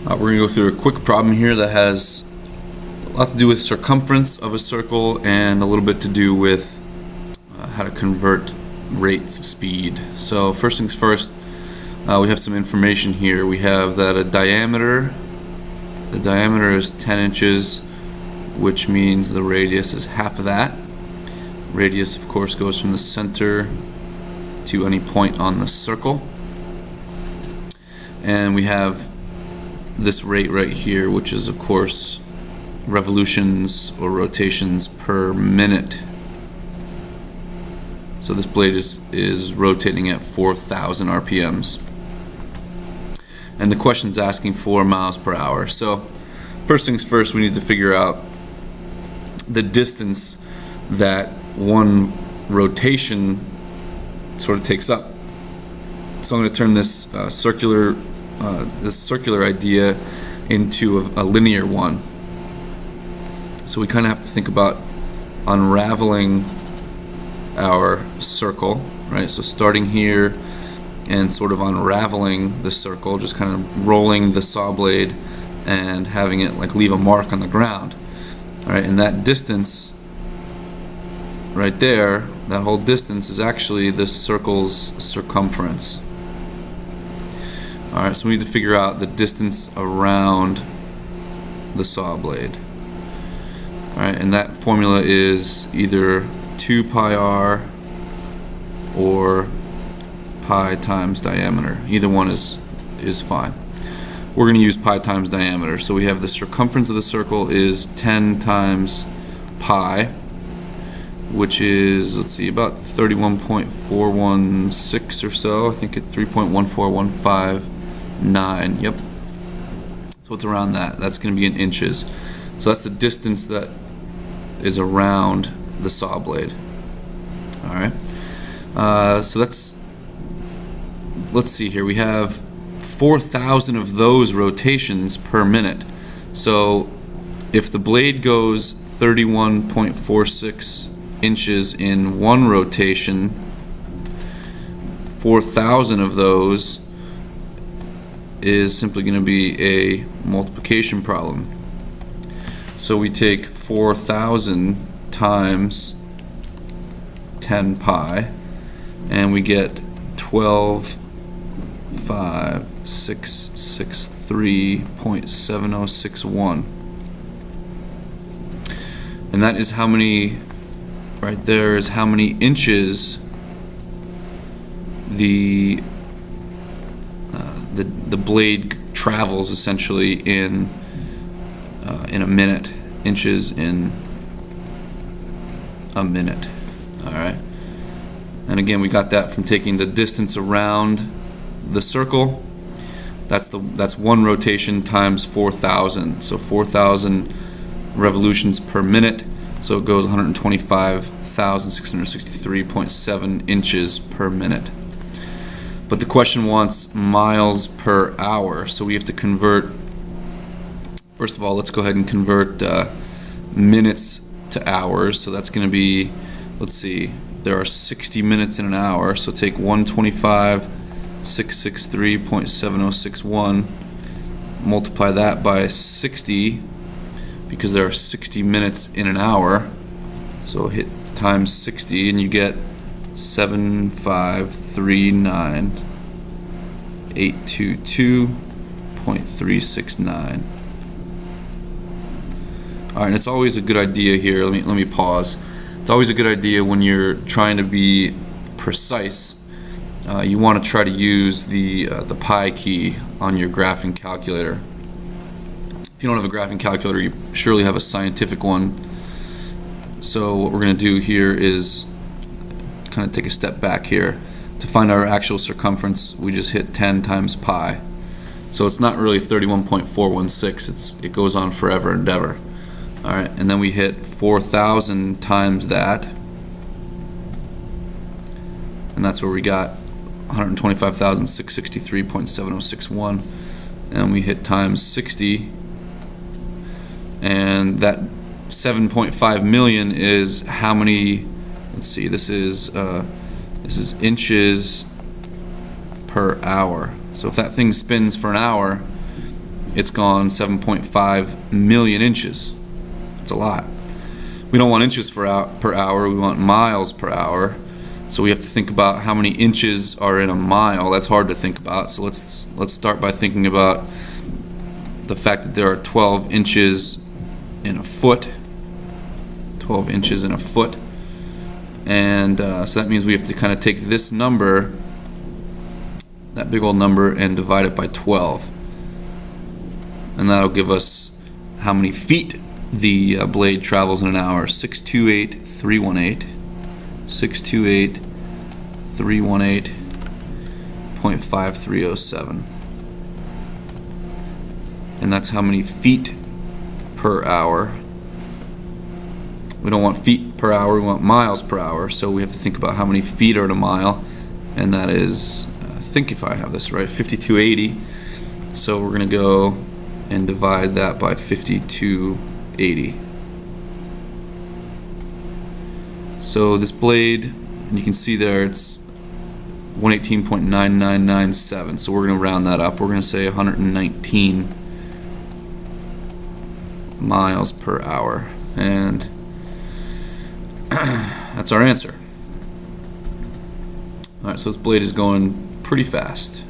We're going to go through a quick problem here that has a lot to do with circumference of a circle and a little bit to do with how to convert rates of speed. So first things first, we have some information here. We have that the diameter is 10 inches, which means the radius is half of that. Radius, of course, goes from the center to any point on the circle. And we have this rate right here, which is, of course, revolutions or rotations per minute. So this blade is rotating at 4,000 RPMs. And the question's asking for miles per hour. So first things first, we need to figure out the distance that one rotation sort of takes up. So I'm going to turn this circular idea into a linear one. So we kind of have to think about unraveling our circle, right? So starting here and sort of unraveling the circle, just kind of rolling the saw blade and having it like leave a mark on the ground. All right, and that distance right there, that whole distance is actually the circle's circumference. Alright, so we need to figure out the distance around the saw blade. Alright, and that formula is either 2 pi r or pi times diameter. Either one is fine. We're going to use pi times diameter. So we have the circumference of the circle is 10 times pi, which is, let's see, about 31.416 or so. I think it's 3.14159. Yep. So it's around that. That's going to be in inches. So that's the distance that is around the saw blade. All right. So let's see here. We have 4,000 of those rotations per minute. So if the blade goes 31.46 inches in one rotation, 4,000 of those is simply going to be a multiplication problem. So we take 4,000 times 10 pi and we get 12,563.7061, and that is how many, right there is how many inches the blade travels essentially in a minute. Inches in a minute. All right. And again, we got that from taking the distance around the circle. That's one rotation times 4,000. So 4,000 revolutions per minute. So it goes 125,663.7 inches per minute. But the question wants miles per hour. So we have to convert. First of all, let's go ahead and convert minutes to hours. So that's going to be, let's see, there are 60 minutes in an hour. So take 125,663.7061, multiply that by 60, because there are 60 minutes in an hour. So hit times 60 and you get 7539822.369. Alright, and it's always a good idea here, let me pause. It's always a good idea when you're trying to be precise. You want to try to use the pi key on your graphing calculator. If you don't have a graphing calculator, you surely have a scientific one. So what we're going to do here is kind of take a step back here. To find our actual circumference, we just hit 10 times pi. So it's not really 31.416, it goes on forever and ever. Alright, and then we hit 4,000 times that, and that's where we got 125,663.7061, and we hit times 60, and that 7.5 million is how many, let's see, this is inches per hour. So if that thing spins for an hour, it's gone 7.5 million inches. That's a lot. We don't want inches per hour, we want miles per hour. So we have to think about how many inches are in a mile. That's hard to think about. So let's start by thinking about the fact that there are 12 inches in a foot. 12 inches in a foot. And so that means we have to kind of take this number, that big old number, and divide it by 12. And that'll give us how many feet the blade travels in an hour. 628,318. 628,318.5307. And that's how many feet per hour. We don't want feet per hour, we want miles per hour, so we have to think about how many feet are in a mile, and that is, I think if I have this right, 5280. So we're going to go and divide that by 5280. So this blade, and you can see there it's 118.9997, so we're going to round that up. We're going to say 119 miles per hour, and that's our answer. Alright, so this blade is going pretty fast.